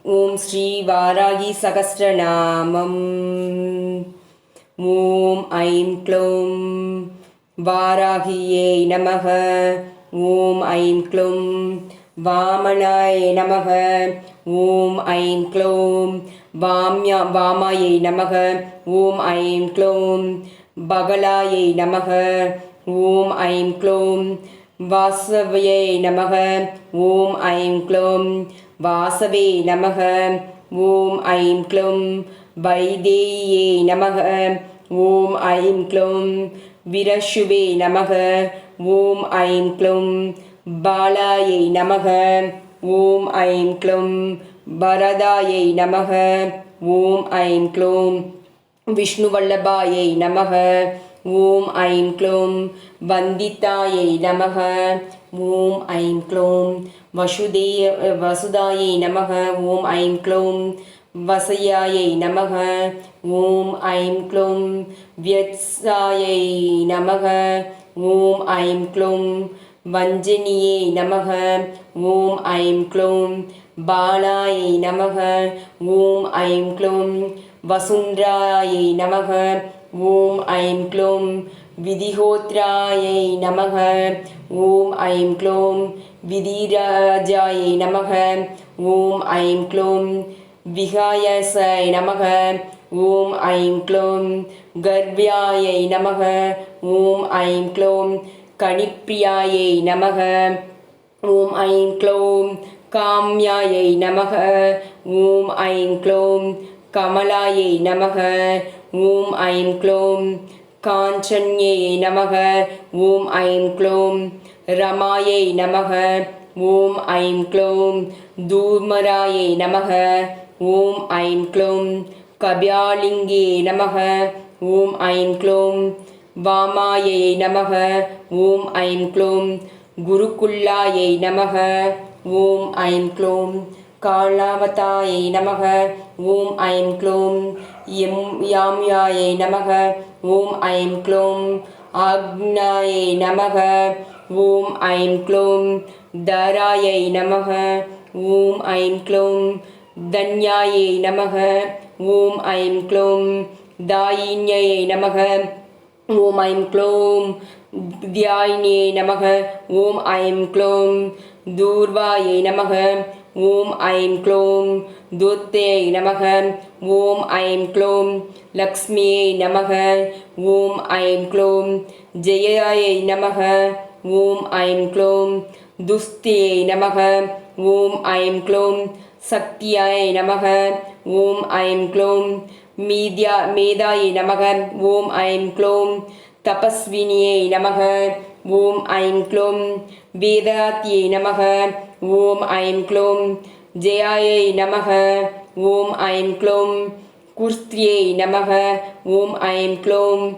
ஓம் ஸ்ரீ வாராகி சகஸ்ரநாமம். ஓம் I'm க்ளௌம் வாராகியே நமக. ஓம் I'm க்ளௌம் வாமனாய நமக. ஓம் I'm க்ளௌம் வாமாயை நமக. ஓம் ஐம் க்ளௌம் பகலாயை நமக. ஓம் ஐம் க்ளௌம் வாசவயே நமக. ஓம் ஐம் க்ளௌம் வாசவே நமக. ஓம் ஐம் க்ளௌம் வைதேயே நமக. ஓம் ஐம் க்ளௌம் விரஷுவே நமக. ஓம் ஐம் க்ளௌம் பாலாயை நமக. ஓம் ஐம் க்ளௌம் வரதாயை நமக. ஓம் ஐம் க்ளௌம் விஷ்ணுவல்லபாயை நமக. ஓம் ஐம் க்ளௌம் வந்திதாயை நமக. ஓம் ஐம் க்ளௌம் வசுதாயை நமக. ஓம் ஐம் க்ளௌம் வசயாயை நமக. ஓம் ஐம் க்ளௌம் வியத்சாயை நமக. ஓம் ஐம் க்ளௌம் வஞ்சனியே நமக. ஓம் ஐம் க்ளௌம் பாலாயை நமக. ஓம் ஐம் க்ளௌம் வசுந்தராயை நமக. ஓம் ஐம் க்ளௌம் விதிஹோத்ராயை நமக. ஓம் ஐம் க்ளௌம் விதிராஜாயை நமக. ஓம் ஐம் க்ளௌம் விகாயசாய நமக. ஓம் ஐம் க்ளௌம் கர்வ்யாயை நமக. ஓம் ஐம் க்ளௌம் கணிப்பிரியாயை நமக. ஓம் ஐம் க்ளௌம் காம்யாயை நமக. ஓம் ஐம் க்ளௌம் கமலாயை நமக. ஓம் ஐம் க்ளௌம் காஞ்சன்யை நமக. ஓம் ஐம் க்ளௌம் ரமாயை நமக. ஓம் ஐம் க்ளௌம் தூமராயை நமக. ஓம் ஐம் க்ளௌம் கபியாலிங்கே நமக. ஓம் ஐம் க்ளௌம் வாமாயை நமக. ஓம் ஐம் க்ளௌம் குருகுல்லாயை நமக. ஓம் ஐம் க்ளௌம் காலாவதாயை நமக. ஓம் ஐம் க்ளௌம் யாம்யாயை நமக. ஓம் ஐம் க்ளௌம் ஆக்ஞாயை நமக. ஓம் ஐம் க்ளௌம் தாராயை நமக. ஓம் ஐம் க்ளௌம் தன்யாயை நமக. ஓம் ஐம் க்ளௌம் தாயின்யை நமக. ஓம் ஐம் க்ளௌம் தியாயினியை நமக. ஓம் ஐம் க்ளௌம் தூர்வாயை நமக. ஓம் ஐம் க்ளௌம் தூர்த்தையை நமக. ஓம் ஐம் க்ளௌம் லக்ஷ்மியை நமக. ஓம் ஐம் க்ளௌம் ஜெயாயை நமக. ஓம் ஐம் க்ளௌம் துஸ்தியை நமக. ஓம் ஐம் க்ளௌம் சக்தியாயை நமக. ஓம் ஐம் க்ளௌம் மேதாயை நமக. ஓம் ஐம் க்ளௌம் தபஸ்வினியை நமக. ஓம் ஐம் க்ளௌம் வேதாத்தியை நமக. ஓம் ஐம் க்ளௌம் ஜெயாயை நமக. ஓம் ஐம் க்ளௌம் குர்ஸ்தியை நமக. ஓம் ஐம் க்ளௌம்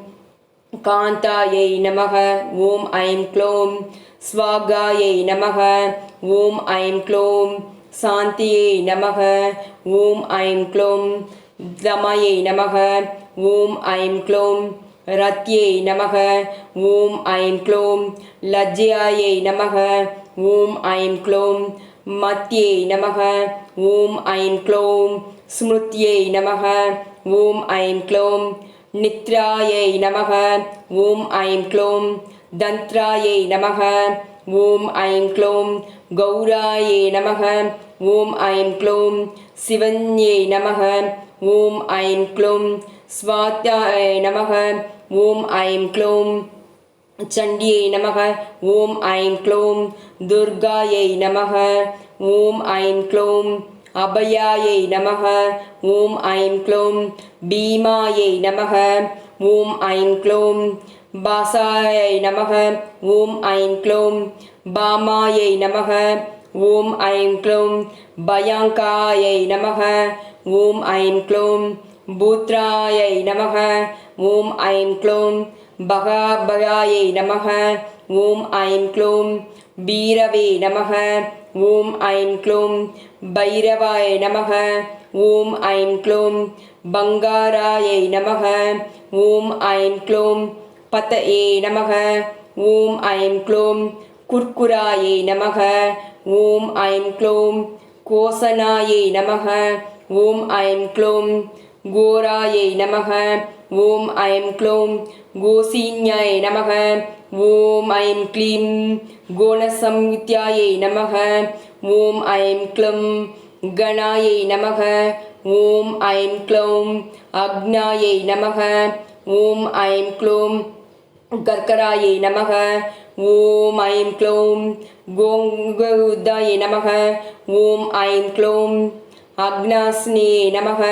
காந்தாயை நமக. ஓம் ஐம் க்ளௌம் ஸ்வாகாயை நமக. ஓம் ஐம் க்ளௌம் சாந்தியை நமக. ஓம் ஐம் க்ளௌம் தமயை நமக. ஓம் ஐம் க்ளௌம் ரத்யை நமக. ஓம் ஐம் க்ளௌம் லஜ்ஜாயை நமக. ஓம் ஐம் க்ளௌம் மத்யை நமக. ஓம் ஐம் க்ளௌம் ஸ்மிருத்யை நமக. ஓம் ஐம் க்ளௌம் நித்ராயை நமக. ஓம் ஐம் க்ளௌம் தந்த்ராயை நமக. ஓம் ஐம் க்ளௌம் கௌராயை நமக. ஓம் ஐம் க்ளௌம் சிவன்யை நமக. ஓம் ஐம் க்ளௌம் ஸ்வாத்யாயை நமக. ஓம் ஐம் க்ளௌம் சண்டியை நமக. ஓம் ஐம் க்ளௌம் துர்காயை நமக. ஓம் ஐம் க்ளௌம் அபயாயை நமக. ஓம் ஐம் க்ளௌம் பீமாயை நமக. ஓம் ஐம் க்ளௌம் பாசாயை நமக. ஓம் ஐம் க்ளௌம் பாமாயை நமக. ஓம் ஐம் க்ளௌம் பயாங்காயை நமக. ஓம் ஐம் க்ளௌம் பூத்ராயை நமக. ஓம் ஐம் க்ளௌம் பகாபயாயை நமக. ஓம் ஐம் க்ளௌம் பீரவே நமக. ஓம் ஐம் க்ளௌம் பைரவாய நமக. ஓம் ஐம் க்ளௌம் பங்காராயை நமக. ஓம் ஐம் க்ளௌம் பதயே நமக. ஓம் ஐம் க்ளௌம் குர்குராயை நமக. ஓம் ஐம் க்ளௌம் கோசனாயை நமக. ஓம் ஐம் க்ளௌம் கோராயை நமக. ஓம் ஐம் க்ளௌம் கோசீன்யாயை நமக. ஓம் ஐம் க்ளீம் கோணசம்யுத்யாயை நமக. ஓம் ஐம் க்ளௌம் கணாயை நமக. ஓம் ஐம் க்ளௌம் அக்னாயை நமக. ஓம் ஐம் க்ளௌம் கர்க்கராயை நமக. ஓம் ஐம் க்ளௌம் கோங்குதாயை நமக. ஓம் ஐம் க்ளௌம் அக்னாஸ்னே நமக.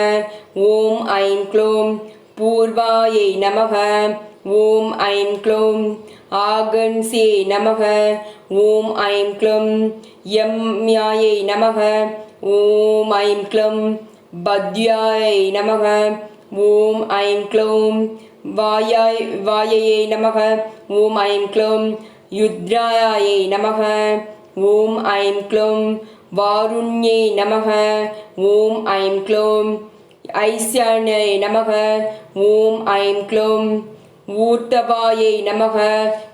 ஓம் ஐம் க்ளௌம் பூர்வாயை நமக. ஓம் ஐம் க்ளௌம் ஆகன்சே நமக. ஓம் ஐம் க்ளௌம் யம்யாயை நமக. ஓம் ஐம் க்ளௌம் பத்யாயை நமக. ஓம் ஐம் க்ளௌம் வாயையை நமக. ஓம் ஐம் க்ளௌம் யுத்ராயை நமக. ஓம் ஐம் க்ளௌம் வாருண்யை நமக. ஓம் ஐம் க்ளௌம் ஐஸ்யானை நமக. ஓம் ஐம் க்ளௌம் ஊர்த்தவாயை நமக.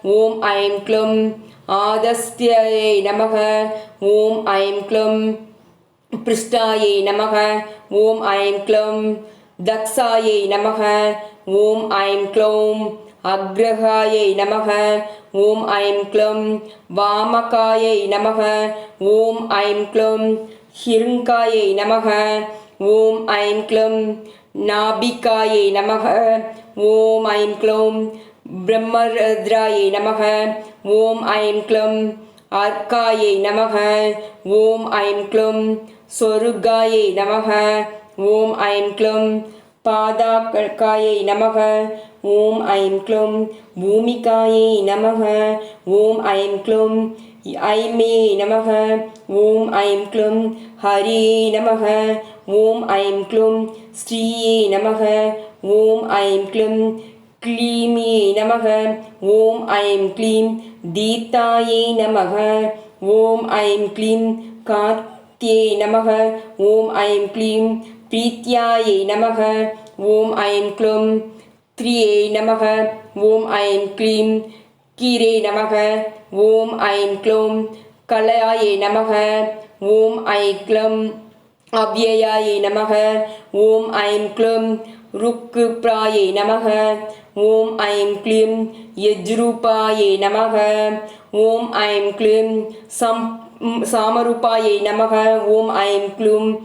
ஓம் ஐம் க்ளௌம் ஆதஸ்தியை நமக. ஓம் ஐம் க்ளௌம் பிருஷ்டாயை நமக. ஓம் ஐம் க்ளௌம் தக்ஷாயை நமக. ஓம் ஐம் க்ளௌம் அக்ரஹாயை நமக. ஓம் ஐம் க்ளௌம் வாமகாயை நமக. ஓம் ஐம் க்ளௌம் ஹிருங்காயை நமக. ஓம் ஐம் க்ளௌம் நாபிகாயை நமக. ஓம் ஐம் க்ளௌம் பிரம்மருத்ராயை நமக. ஓம் ஐம் க்ளௌம் அர்க்காயை நமக. ஓம் ஐம் க்ளௌம் சொருகாயை நமக. ஓம் ஐம் க்ளௌம் பாதாகாயை நமக. ஓம் ஐம் க்ளௌம் பூமிகாயை நமக. ஓம் ஐம் க்ளௌம் ஐமே நமக. ஓம் ஐம் க்ளௌம் ஹரே நமக. ஓம் ஐம் க்ளௌம் ஸ்ரீயே நமக. ஓம் ஐம் க்ளௌம் க்ளீமே நமக. ஓம் ஐம் க்ளீம் தீர்த்தாயை நமக. ஓம் ஐம் க்ளீம் காத்யே நமக. ஓம் ஐம் க்ளீம் பிரீத்யாயை நமக. ஓம் ஐம் க்ளௌம் த்ரியே நமக. ஓம் ஐம் க்ளீம் கீரே நமக. ஓம் ஐம் க்ளௌம் கலயாயை நமக. ஓம் ஐம் க்ளௌம் அவ்யயாயை நமக. ஓம் ஐம் க்ளௌம் ருக்குப்ராயை நமக. ஓம் ஐம் க்ளீம் யஜ்ரூபாயை நமக. ஓம் ஐம் க்ளீம் சாமரூபாயை நமக. ஓம் ஐம் க்ளூம்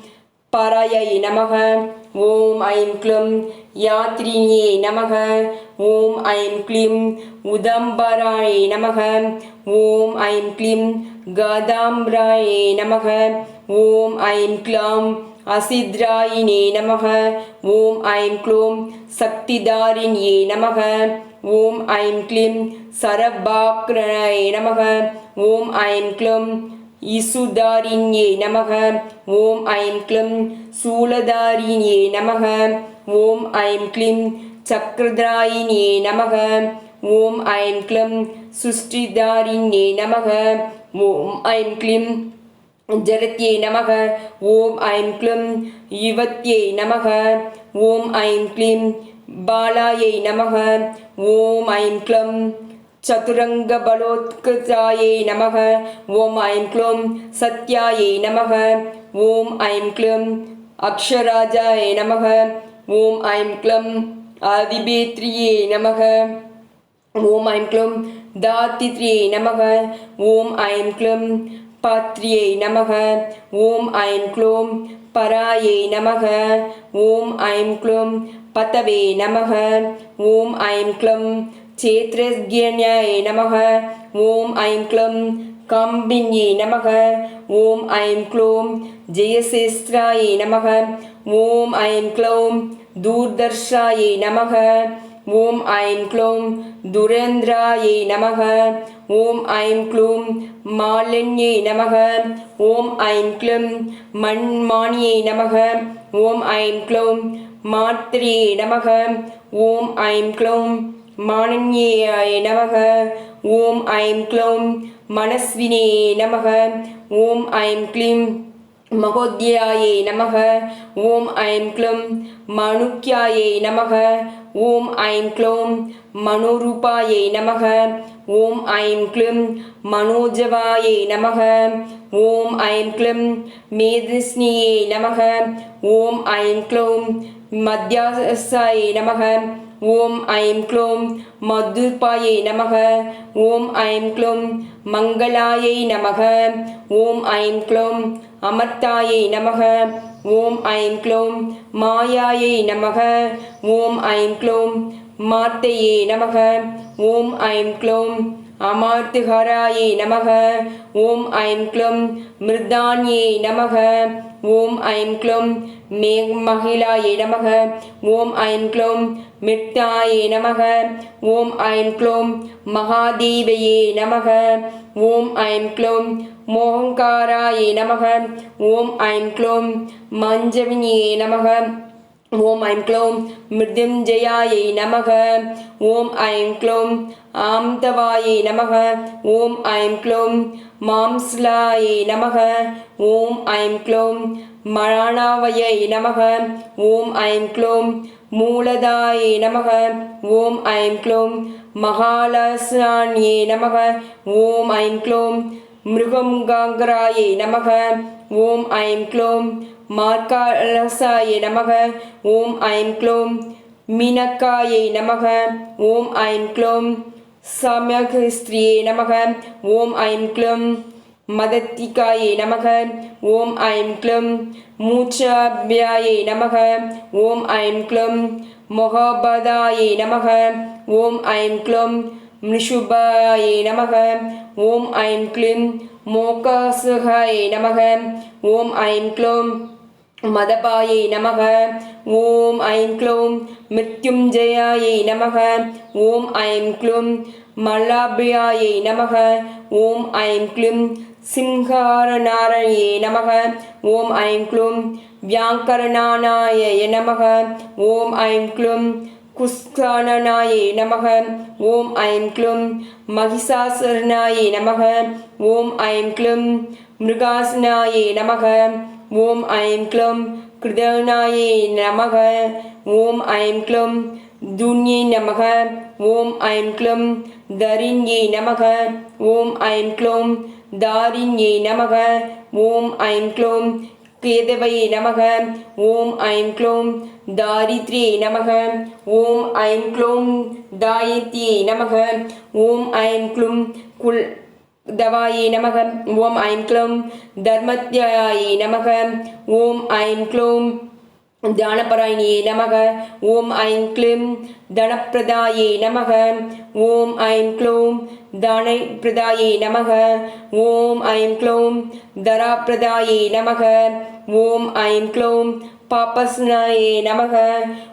பராயை நமக. ஓம் ஐம் க்ளூம் யாத்ரிணியை நமக. ஓம் ஐம் க்ளீம் உதம்பராயை நமக. ஓம் ஐம் க்ளீம் கதாம்பிராயை நமக. ஓம் ஐம் க்ளௌம் அசித்ராயினே நமக. ஓம் ஐம் க்ளூம் சக்திதாரிண்யே நமக. ஓம் ஐம் க்ளீம் சரபாக்ராயை நமக. ஓம் ஐம் க்ளூம் இசுதாரிண்யே நமக. ஓம் ஐம் க்ளூம் சூலதாரிண்யே நமக. ஓம் ஐம் க்ளீம் சக்ரதாயினியே நமக. ஓம் ஐம் க்ளூம் சுஷ்டிதாரிண்யே நமக. ஓம் ஐம் க்ளீம் ஜரத்யே நமக. ஓம் ஐம் க்ளூம் யுவத்யே நமக. ஓம் ஐம் க்ளீம் பாலாயை நமக. ஓம் ஐம் க்ளூம் சதுரங்க பலோத்கஜாயை நமக. ஓம் ஐம் க்ளூம் சத்யாயை நமக. ஓம் ஐம் க்ளூம் அக்ஷராஜாயை நமக. ஓம் ஐம் க்ளூம் அதிபேத்ரியே நமக. ஓம் ஐம் க்ளூம் தாத்தித்ரியே நமக. ஓம் ஐம் க்ளூம் பாத்ரியை நமக. ஓம் ஐம் க்ளூம் பராயை நமக. ஓம் ஐம் க்ளூம் பதவே நமக. ஓம் ஐம் க்ளூம் சேத்ரஜ்ஞாயை நமக. ஓம் ஐம் க்ளூம் காம்பின்யே நமக. ஓம் ஐம் க்ளூம் ஜெயசேஸ்திராயை நமக. ஓம் ஐம் க்ளூம் தூர்தர்ஷாயை நமக. ஓம் ஐம் க்ளூம் துரேந்திராயை நமக. ஓம் ஐம் க்ளூம் மாலின்யே நமக. ஓம் ஐம் க்ளூம் மண்மானியை நமக. ஓம் ஐம் க்ளூம் மாத்ரே நமக. ஓம் ஐம் க்ளூம் மானன்யாய நமக. ஓம் ஐம் க்ளூம் மனஸ்வினே நமக. ஓம் ஐம் க்ளீம் மகோத்யாயை நமக. ஓம் ஐம் க்ளூம் மனுக்யாயை நமக. ஓம் ஐம் க்ளூம் மனோரூபாயை நமக. ஓம் ஐம் க்ளூம் மனோஜவாயை நமக. ஓம் ஐம் க்ளூம் மேதிஸ்னியை நமக. ஓம் ஐம் க்ளூம் மத்யாசாயை நமக. ஓம் ஐம் க்ளூம் மதுர்பாயை நமக. ஓம் ஐம் க்ளூம் மங்களாயை நமக. ஓம் ஐம் க்ளூம் அமர்த்தாயை நமக. ஓம் ஐம் க்ளூம் மாயாயை நமக. ஓம் ஐம் க்ளூம் மாத்தையே நமக. ஓம் ஐம் க்ளூம் அமார்த்துஹராயை நமக. ஓம் ஐம் க்ளூம் மிருதான்யை நமக. ஓம் ஐம் க்ளூம் மகிழாயை நமக. ஓம் ஐம் க்ளூம் மிட்டாயை நமக. ஓம் ஐம் க்ளூம் மகாதேவையே நமக. ஓம் ஐம் க்ளூம் மோகங்காராயை நமக. ஓம் ஐம் க்ளூம் மஞ்சவினியே நமக. ஓம் ஐம் க்ளூம் மிருத்யுஞ்சயாயை நமக. ஓம் ஐம் க்ளூம் ஆம்தவாயை நமக. ஓம் ஐம் க்ளூம் மாம்ஸ்லாயை நமக. ஓம் ஐம் க்ளூம் மரணாவயை நமக. ஓம் ஐம் க்ளூம் மூலதாயை நமக. ஓம் ஐம் க்ளூம் மகாலசான்யே நமக. ஓம் ஐம் க்ளூம் மிருகங்காங்கராயை நமக. ஓம் ஐம் க்ளூம் மார்காலசாயை நமக. ஓம் ஐம் க்ளூம் மீனக்காயை நமக. ஓம் ஐம் க்ளூம் சம்யக்ஸ்திரியே நமக. ஓம் ஐம் க்ளூம் மதத்திகாயை நமக. ஓம் ஐம் க்ளூம் மூச்சாபியாயை நமக. ஓம் ஐம் க்ளூம் மொஹபதாயை நமக. ஓம் ஐம் க்ளூம் மிருஷுபாயை நமக. ஓம் ஐம் க்ளூம் மோகாசுகாயை நமக. ஓம் ஐம் க்ளூம் மதபாயை நமக. ஓம் ஐம் க்ளூம் மிருத்யுஞ்சயாயை நமக. ஓம் ஐம் க்ளூம் மலாபியாயை நமக. ஓம் ஐம் க்ளூம் சிம்ஹாரநாரயே நமக. ஓம் ஐம் க்ளூம் வியாங்கரநானாய நமக. ஓம் ஐம் க்ளூம் குஸ்கானனாயை நமக. ஓம் ஐம் க்ளூம் மகிஷாசுரனாயை நமக. ஓம் ஐம் க்ளூம் மிருகாசனாயை நமக. ஓம் ஐம் க்ளூம் கிருதனாயை நமக. ஓம் ஐம் க்ளூம் துன்யை நமக. ஓம் ஐம் க்ளூம் தரிண்யை நமக. ஓம் ஐம் க்ளூம் தாரிண்யை நமக. ஓம் ஐம் க்ளூம் கேதவை நமக. ஓம் ஐம் க்ளூம் தாரித்ரியை நமக. ஓம் ஐம் க்ளூம் தாயித்யை நமக. ஓம் ஐம் க்ளூம் குல் தவாயை நமக. ஓம் ஐம் க்ளூம் தர்மத்யாயை நமக. ஓம் ஐம் க்ளூம் தானபராயணியே நமக. ஓம் ஐம் க்ளூம் தனப்பிரதாயை நமக. ஓம் ஐம் க்ளூம் தானப்பிரதாயை நமக. ஓம் ஐம் க்ளூம் தராப்பிரதாயை நமக. ஓம் ஐம் க்ளூம் பாபஸ்னாயே நமக.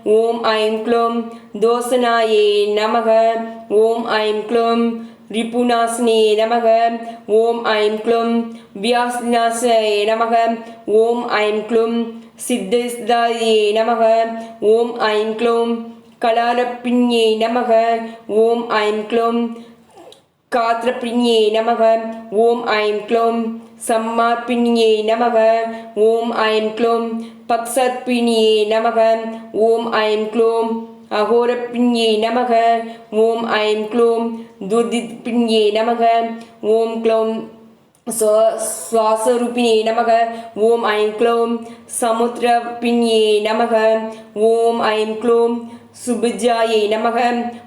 ஓம் ஐம் க்ளூம் தோசனாயே நமக. ஓம் ஐம் க்ளூம் ரிபுநாசினியே நமக. ஓம் ஐம் க்ளூம் வியாஸ்நாசாயே நமக. ஓம் ஐம் க்ளூம் சித்தஸ்தாயே நமக. ஓம் ஐம் க்ளூம் கலாரப்பிண்யே நமக. ஓம் ஐம் க்ளூம் காத்ரப்பிண்யே நமக. ஓம் ஐம் க்ளூம் சம்மார்ப்பிண்யே நமக. ஓம் ஐம் க்ளூம் பக்சர்ப்பிண்யே நமக. ஓம் ஐம் க்ளூம் அகோரப்பிண்யே நமக. ஓம் ஐம் க்ளூம் துர்திப்பிண்யே நமக. ஓம் க்ளூம் சுவாசரூபிணியே நமக. ஓம் ஐம் க்ளூம் சமுத்திரப்பிண்யே நமக. ஓம் ஐம் க்ளூம் சுபஜாயை நமக.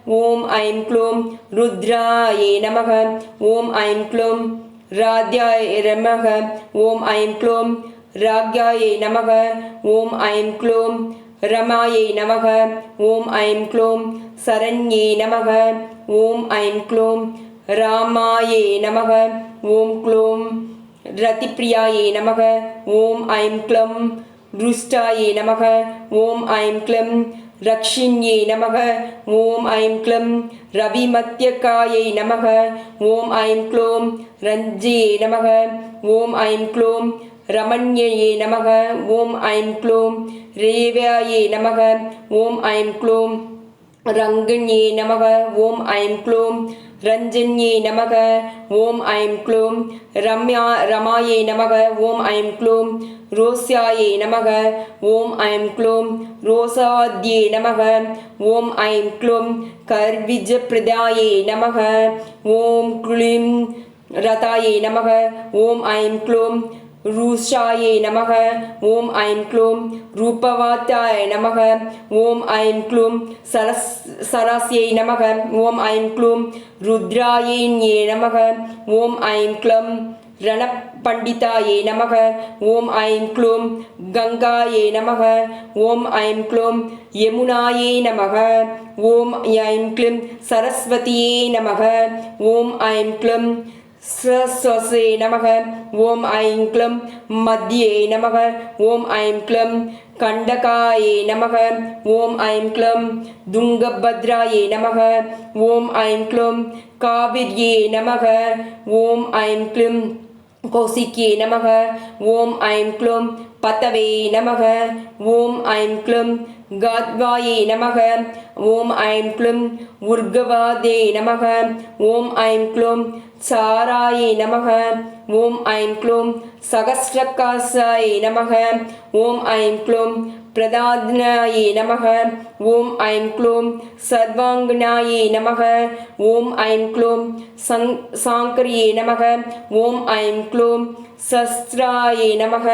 ஓம் ஐம் க்ளூம் ருத்ராயை நமக. ஓம் ஐம் க்ளூம் ராத்யாய நமக. ஓம் ஐம் க்ளூம் ராக்யாயை நமக. ஓம் ஐம் க்ளூம் ரமாயை நமக. ஓம் ஐம் க்ளூம் சரண்யே நமக. ஓம் ஐம் க்ளூம் ராமாயே நமக. ஓம் க்ளூம் ரதிப்ரியாயை நமக. ஓம் ஐம் க்ளூம் ருஷ்டாயை நமக. ஓம் ஐம் க்ளூம் ரக்ஷிண்யே நமக. ஓம் ஐம் க்ளூம் ரவிமத்யகாயை நமக. ஓம் ஐம் க்ளூம் ரஞ்சே நமக. ஓம் ஐம் க்ளூம் ரமண்யே நமக. ஓம் ஐம் க்ளூம் ரேவாயே நமக. ஓம் ஐம் க்ளூம் ரங்கண்யே நமக. ஓம் ஐம் க்ளூம் ரஞ்சன்யே நமக ஓம் ஐம் க்ளூம் ரமாயே நமக ஓம் ஐம் க்ளூம் ரோஸ்யாயே நமக ஓம் ஐம் க்ளூம் ரோசாத்யே நமக ஓம் ஐம் க்ளூம் கர்விஜப்ரதாயே நமக ஓம் க்ளீம் ரதாயே நமக ஓம் ஐம் க்ளூம் ரூஷாயே நமக ஓம் ஐம் க்ளூம் ரூபவாத்தாய நமக ஓம் ஐம் க்ளூம் சரஸ்யை நமக ஓம் ஐம் க்ளூம் ருத்ராயே நமக ஓம் ஐம் க்ளூம் ரணபண்டிதாயே நமக ஓம் ஐம் க்ளூம் கங்காயே நமக ஓம் ஐம் க்ளூம் யமுனாயே நமக ஓம் ஐம் க்ளூம் சரஸ்வதியே நமக ஓம் ஐம் க்ளூம் ஸ்வஸ்வசே நமக ஓம் ஐம் க்ளூம் மத்யே நமக ஓம் ஐம் க்ளூம் கண்டகாயே நமக ஓம் ஐம் க்ளூம் துங்கபத்ராயே நமக ஓம் ஐம் க்ளூம் காவிர்யே நமக ஓம் ஐம் க்ளூம் கௌசிக்யே நமக ஓம் ஐம் க்ளூம் பதவே நமக ஓம் ஐம் க்ளூம் காத்வாயே நமக ஓம் ஐம் க்ளூம் உர்கவாதே நமக ஓம் ஐம் க்ளூம் சாராயே நமக ஓம் ஐம் க்ளூம் சகஸ்ரகாசாயே நமக ஓம் ஐம் க்ளூம் பிரதாத்னாயே நமக ஓம் ஐம் க்ளூம் சர்வாங்கனாயே நமக ஓம் ஐம் க்ளூம் சாங்கரியே நமக ஓம் ஐம் க்ளூம் சஸ்திராயே நமக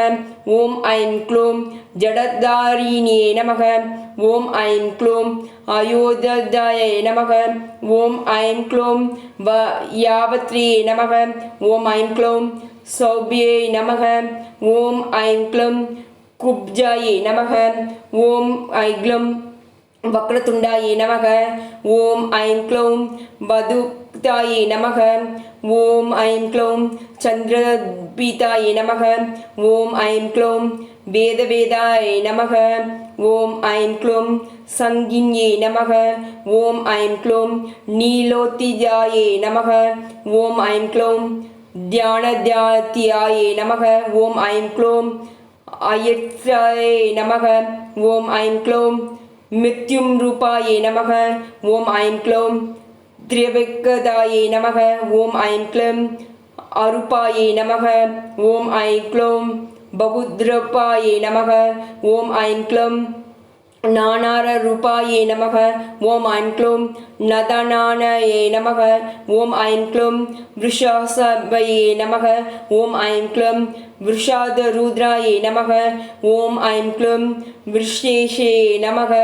ஓம் ஐம் க்ளூம் ஜடதாரிணியே நமக ஓம் ஐம் க்ளூம் அயோததாய நமக ஓம் ஐம் க்ளூம் யாவத்ரியே நமக ஓம் ஐம் க்ளூம் சௌபியே நமக ஓம் ஐம் க்ளூம் குப்ஜாயே நமக ஓம் ஐம் க்ளூம் வக்ரதுண்டாயே நமக ஓம் ஐம் க்ளூம் வதுக்தாயே நமக ஓம் ஐம் க்ளூம் சந்திரபீதாயே நமக ஓம் ஐம் க்ளூம் வேதவேதாய நமக ஓம் ஐம் க்ளூம் சங்கின்யே நமக ஓம் ஐம் க்ளூம் நீலோத்திஜாயே நமக ஓம் ஐம் க்ளூம் தியானத்யாத்தியாயே நமக ஓம் ஐம் க்ளூம் அயத்ராயே நமக ஓம் ஐம் க்ளூம் மித்யும் ரூபாயே நமக ஓம் ஐம் க்ளூம் திரியவிக்கதாயே நமக ஓம் ஐம் க்ளூம் அருபாயே நமக ஓம் ஐம் க்ளூம் பகுத்ரபாயே நமக ஓம் ஐம் க்ளூம் நானார ரூபாயே நமக ஓம் ஐம் க்ளூம் நதநானயே நமக ஓம் ஐம் க்ளூம் விருஷாசபயே நமக ஓம் ஐம் க்ளூம் விருஷாத ருத்ராயே நமக ஓம் ஐம் க்ளூம் விருஷேஷே நமக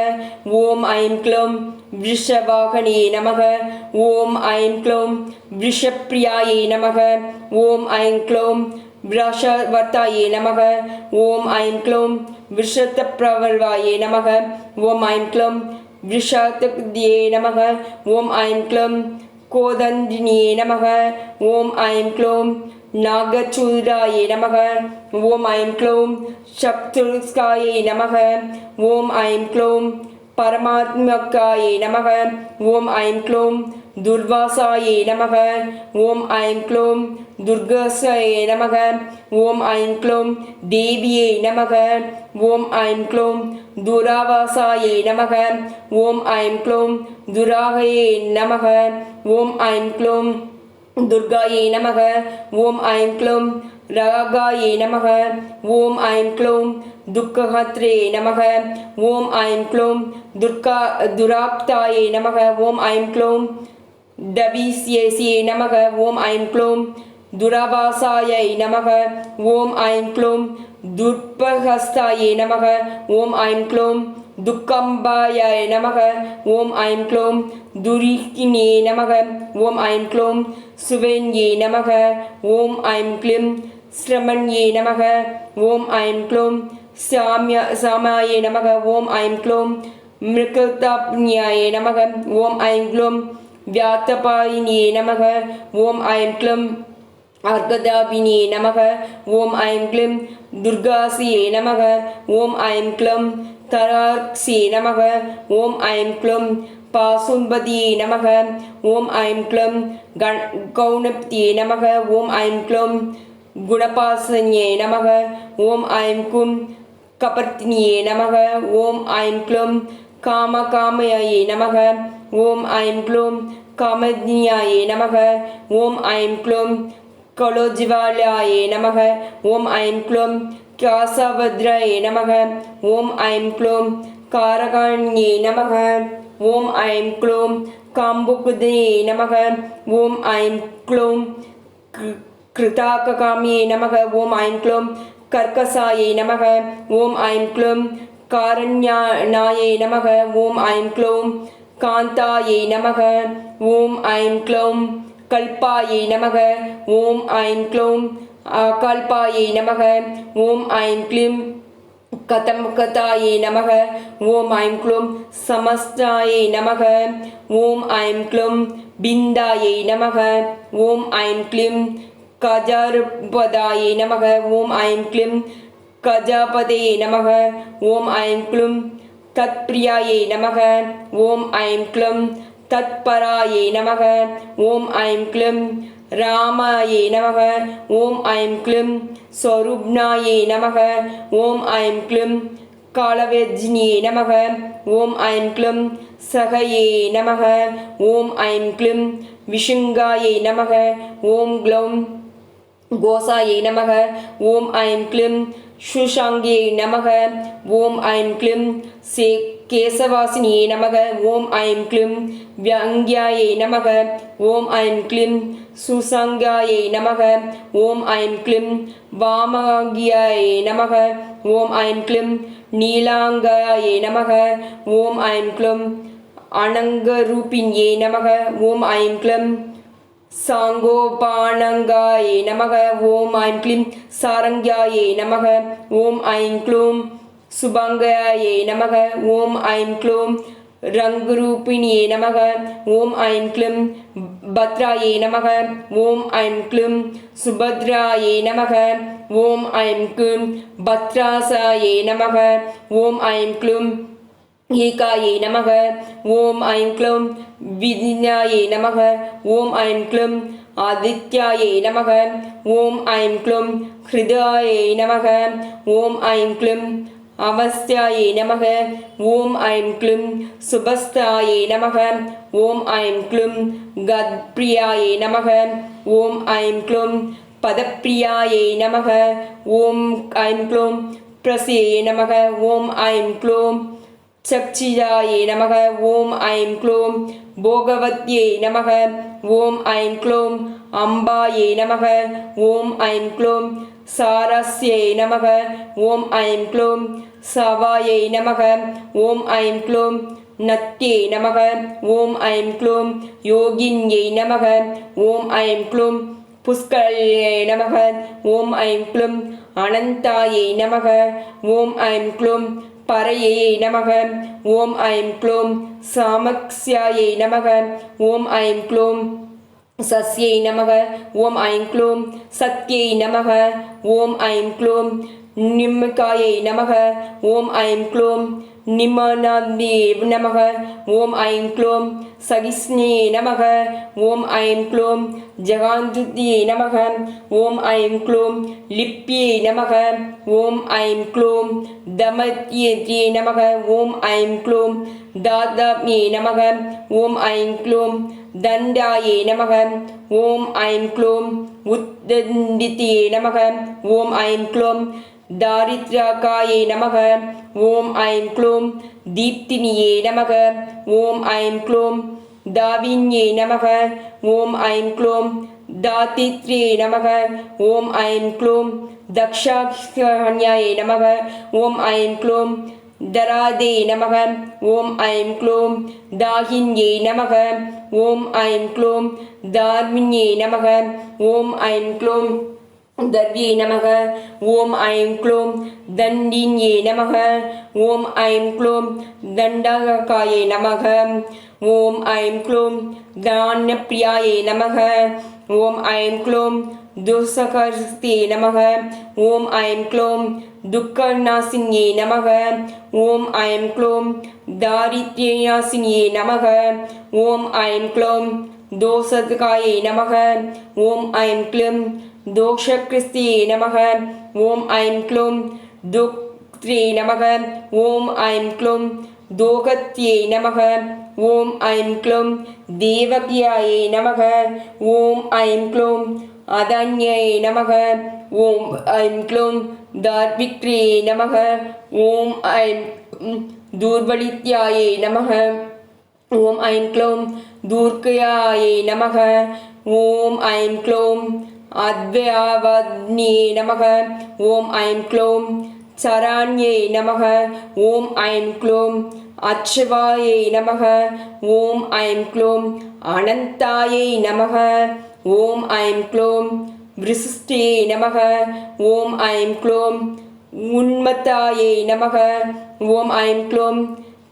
ஓம் ஐம் க்ளூம் விருஷவாகனே நமக ஓம் ஐம் க்ளூம் விருஷப்ரியாயே நமக ஓம் ஐம் க்ளூம் விராஷவர்த்தாயே நமக ஓம் ஐம் க்ளூம் விஷத்தப்பிரவர்வாயே நமக ஓம் ஐம் க்ளூம் விஷாத்யே நமக ஓம் ஐம் க்ளூம் கோதந்தினியே நமக ஓம் ஐம் க்ளூம் நாகச்சூராயே நமக ஓம் ஐம் க்ளூம் சப்துர்ஸ்காயே நமக ஓம் ஐம் க்ளூம் பரமாத்மகாயே நமக ஓம் ஐம் க்ளூம் துர்வாசாயே நமக ஓம் ஐம் க்ளூம் துர்காசாயே நமக ஓம் ஐம் க்ளூம் தேவியே நமக ஓம் ஐம் க்ளூம் துராவாசாயே நமக ஓம் ஐம் க்ளூம் துராகயே நமக ஓம் ஐம் க்ளூம் துர்காயே நமக ஓம் ஐம் க்ளூம் ராகாயே நமக ஓம் ஐம் க்ளூம் துக்கஹத்ரே நமக ஓம் ஐம் க்ளூம் துராப்தாயே நமக ஓம் ஐம் க்ளூம் டபிஸ்யேசியே நமக ஓம் ஐம் க்ளூம் துரவாசாயை நமக ஓம் ஐம் க்ளூம் துர்பஹஸ்தாயே நமக ஓம் ஐம் க்ளூம் துக்கம்பாயாய நமக ஓம் ஐம் க்ளூம் துரிகினே நமக ஓம் ஐம் க்ளூம் சுவேன்யே நமக ஓம் ஐம் க்ளூம் ஸ்ரமண்யே நமக ஓம் ஐம் க்ளூம் சாமாயே நமக ஓம் ஐம் க்ளூம் மிருகதாப்னியாய நமக ஓம் ஐம் க்ளூம் வியாத்தபாயினியே நமக ஓம் ஐம் க்ளூம் அர்கதாபினியே நமக ஓம் ஐம் க்ளூம் துர்காசியே நமக ஓம் ஐம் க்ளூம் தராக்ஸியே நமக ஓம் ஐம் க்ளூம் பாசும்பதியே நமக ஓம் ஐம் க்ளூம் கௌணப்தியே நமக ஓம் ஐம் க்ளூம் குணபாசன்யே நமக ஓம் ஐம் க்ளூம் கபர்த்தினியே நமக ஓம் ஐம் க்ளூம் காமகாமயே நமக ஓம் ஐம் க்ளூம் कामज्ञाये नमः ॐ ऐं क्लूं कलोज्ज्वलाये नमः ॐ ऐं क्लूं कासभद्राये नमः ॐ ऐं क्लूं कारकाण्ये नमः ॐ ऐं क्लूं काम्बुकुदये नमः ॐ ऐं क्लूं कृताककाम्ये नमः ॐ ऐं क्लूं कर्कसाये नमः ॐ ऐं क्लूं कारण्यानाये नमः ॐ ऐं क्लूं कान्ताये नमः ॐ ऐं क्लूं कल्पाये नमः ॐ ऐं क्लूं अकल्पाये नमः ॐ ऐं क्लीं कथमकथाये नमः ॐ ऐं क्लूं समस्ताये नमः ॐ ऐं क्लूं बिन्दाये नमः ॐ ऐं क्लीं कजारुपदाये नमः ॐ ऐं क्लीं कजापदये नमः ॐ ऐं क्लूं तत्प्रियाये नमः ॐ ऐं क्लूं तत्पराये नमः ॐ ऐं क्लीं रामाये नमः ॐ ऐं क्लीं स्वरूप्नाये नमः ॐ ऐं क्लीं कालवेज्ञे नमः ॐ ऐं क्लीं सहये नमः ॐ ऐं क्लीं विशृङ्गाये नमः ॐ ग्लौं घोषाये नमः ॐ ऐं क्लीं शुशाङ्गे नमः ॐ ऐं क्लीं केशवासिने नमः ॐ ऐं क्लीं व्यङ्ग्याये नमः ॐ ऐं क्लीं सुसङ्गाये नमः ॐ ऐं क्लीं वामाङ्ग्याये नमः ॐ ऐं क्लीं नीलाङ्गाये नमः ॐ ऐं क्लीं अनङ्गरूपिण्ये नमः ॐ ऐं क्लीं साङ्गोपानङ्गाये नमः ॐ ऐं क्लीं सारङ्ग्याये नमः ॐ ऐं क्लूं सुभङ्गाये नमः ॐ ऐं क्लूं रङ्गरूपिण्ये नमः ॐ ऐं क्लीं भद्राये नमः ॐ ऐं क्लीं सुभद्राये नमः ॐ ऐं क्लीं भद्रासाये नमः ॐ ऐं क्लीं एकाये नमः ॐ ऐं क्लूं विद्याये नमः ॐ ऐं क्लूं आदित्याये नमः ॐ ऐं क्लूं हृदयाये नमः ॐ ऐं क्लूं अवस्थाये नमः ॐ ऐं क्लूं सुभस्ताये नमः ॐ ऐं क्लूं गद्प्रियाये नमः ॐ ऐं क्लूं पदप्रियाये नमः ॐ ऐं क्लूं प्रसये नमः ॐ ऐं क्लूं चक्षिजाये नमः ॐ ऐं क्लूं भोगवत्यै नमः ॐ ऐं क्लूं अम्बायै नमः ॐ ऐं क्लूं सारस्यै नमः ॐ ऐं क्लूं सवायै नमः ॐ ऐं क्लूं नत्यै नमः ॐ ऐं क्लूं योगिन्यै नमः ॐ ऐं क्लूं पुष्करायै नमः ॐ ऐं क्लूं अनन्तायै नमः ॐ ऐं क्लूं परये नमः ॐ ऐं क्लूं सामक्ष्यायै नमः ॐ ऐं क्लूं सस्यै नमः ॐ ऐं क्लूं सत्यै नमः ॐ ऐं क्लूं निम्मकायै नमः ॐ ऐं क्लूं निमनान्ये नमः ॐ ऐं क्लूं सहिष्णे नमः ॐ ऐं क्लूं जगान्तुत्ये नमः ॐ ऐं क्लूं लिप्ये नमः ॐ ऐं क्लूं दमत्येत्ये नमः ॐ ऐं क्लूं दादाम्ये नमः ॐ ऐं क्लूं दण्डाये नमः ॐ ऐं क्लूं उद्दण्डिते नमः ॐ ऐं क्लूं दारिद्र्यकाये नमः ॐ ऐं क्लूं दीप्तिनिये नमः ॐ ऐं क्लूं दाविन्ये नमः ॐ ऐं क्लूं दातित्रे नमः ॐ ऐं क्लूं दक्षाण्याय नमः ॐ ऐं क्लूं दरादे नमः ॐ ऐं क्लूं दाहिन्ये नमः ॐ ऐं क्लूं दार्मिन्ये नमः ॐ ऐं क्लूं दर्व्ये नमः ॐ ऐं क्लूं दण्डिन्ये नमः ॐ ऐं क्लूं दण्डकाये नमः ॐ ऐं क्लूं दानप्रियाये नमः ॐ ऐं क्लूं दुःसहस्ते नमः ॐ ऐं क्लूं दुःखनाशिन्ये नमः ॐ ऐं क्लूं दारिद्र्यनाशिन्ये नमः ॐ ऐं क्लूं दोषकाये नमः ॐ ऐं क्लूं दोषकृस्ते नमः ॐ ऐं क्लूं दुक्त्रे नमः ॐ ऐं क्लूं दोहत्यै नमः ॐ ऐं क्लौं देवक्यायै नमः ॐ ऐं क्लौं अदन्यै नमः ॐ ऐं क्लौं दार्भिक्र्यै नमः ॐ ऐं दूर्बलित्यायै नमः ॐ ऐं क्लौं दूर्गयायै नमः ॐ ऐं क्लौं अद्वयावद्न्यै नमः ॐ ऐं क्लौं चराण्यै नमः ॐ ऐं क्लौं अक्षवायै नमः ॐ ऐं क्लौं अनन्तायै नमः ॐ ऐं क्लौं वृषिष्ठ्यै नमः ॐ ऐं क्लौं उन्मत्तायै नमः ॐ ऐं क्लौं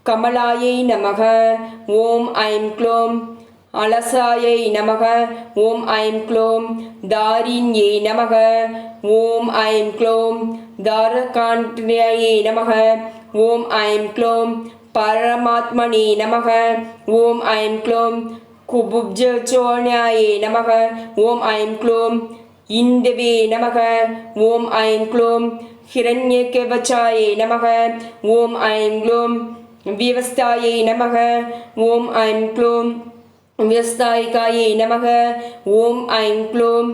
कमलायै नमः ॐ ऐं क्लौं अलसायै नमः ॐ ऐं क्लौं दारिण्यै नमः ॐ ऐं क्लौं दारकाण्ठ्यायै नमः ॐ ऐं क्लौं परमात्मने नमः ॐ ऐं क्लौं कुबुब्जचोण्यायै नमः ॐ ऐं क्लौं इन्दवे नमः ॐ ऐं क्लौं हिरण्यकवचायै नमः ॐ ऐं क्लौं व्यवस्थायै नमः ॐ ऐं क्लौं व्यस्तायिकायै नमः ॐ ऐं क्लौं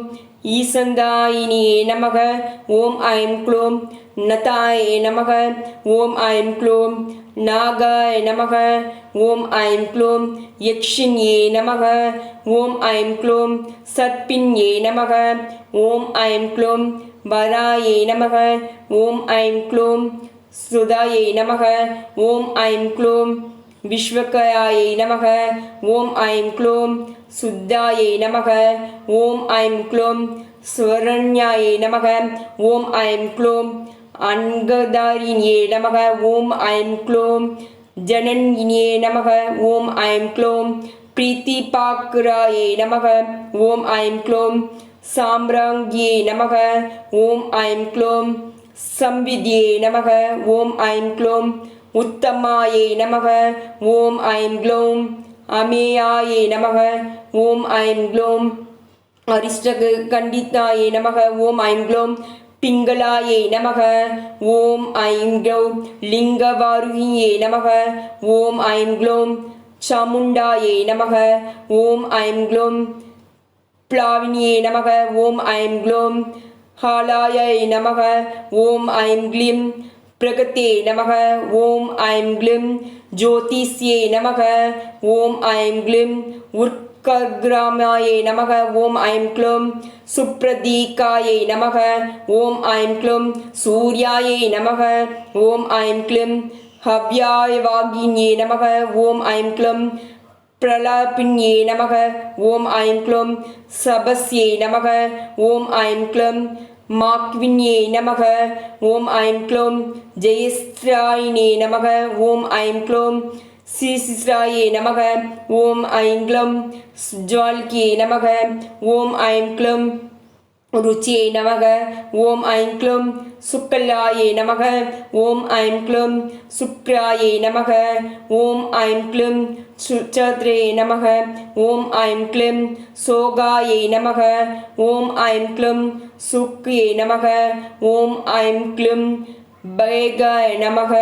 ईसन्दायिन्यै नमः ॐ ऐं क्लौं नताय नमः ॐ ऐं क्लौं नागाय नमः ॐ ऐं क्लौं यक्षिण्ये नमः ॐ ऐं क्लौं सर्पिण्ये नमः ॐ ऐं क्लौं वरायै नमः ॐ ऐं क्लौं सुधायै नमः ॐ ऐं क्लौं विश्वकयायै नमः ॐ ऐं क्लौं शुद्धायै नमः ॐ ऐं क्लौं स्वरण्यायै नमः ॐ ऐं क्लौं अङ्गधारिण्ये नमः ॐ ऐं क्लौं जनन्ये नमः ॐ ऐं क्लौं प्रीतिपाकरायै नमः ॐ ऐं क्लौं साम्राज्ञे नमः ॐ ऐं क्लौं संविद्ये नमः ॐ ऐं क्लौं उत्तमायै नमः ॐ ऐं क्लौं अमेयायै नमः ॐ ऐं क्लौं अरिष्टकण्डितायै नमः ॐ ऐं क्लौं पिङ्गलायै नमः ॐ ऐं क्लौं लिङ्गवारुह्यै नमः ॐ ऐं क्लौं चामुण्डायै नमः ॐ ऐं क्लौं प्लाविन्यै नमः ॐ ऐं क्लौं हालायै नमः ॐ ऐं क्लीं प्रगते नमः ॐ ऐं क्लीं ज्योतिष्ये नमः ॐ ऐं क्लीं उत्कर्ग्रामायै नमः ॐ ऐं क्लौं सुप्रदीकायै नमः ॐ ऐं क्लौं सूर्यायै नमः ॐ ऐं क्लीं हव्यायवागिन्ये नमः ॐ ऐं क्लौं प्रलापिन्ये नमः ॐ ऐं क्लौं सबस्यै नमः ॐ ऐं क्लौं माक्विन्ये नमः ॐ ऐं क्लौं जयस्रायिने नमः ॐ ऐं क्लौं श्रीशिश्रायै नमः ॐ ऐं क्लौं ज्वाल्क्ये नमः ॐ ऐं क्लौं रुच्यै नमः ॐ ऐं क्लौं शुक्लायै नमः ॐ ऐं क्लौं शुक्रायै नमः ॐ ऐं क्लौं सुचत्रे नमः ॐ ऐं क्लौं सोगायै नमः ॐ ऐं क्लौं सुक्ये नमः ॐ ऐं क्लौं बैगाय नमः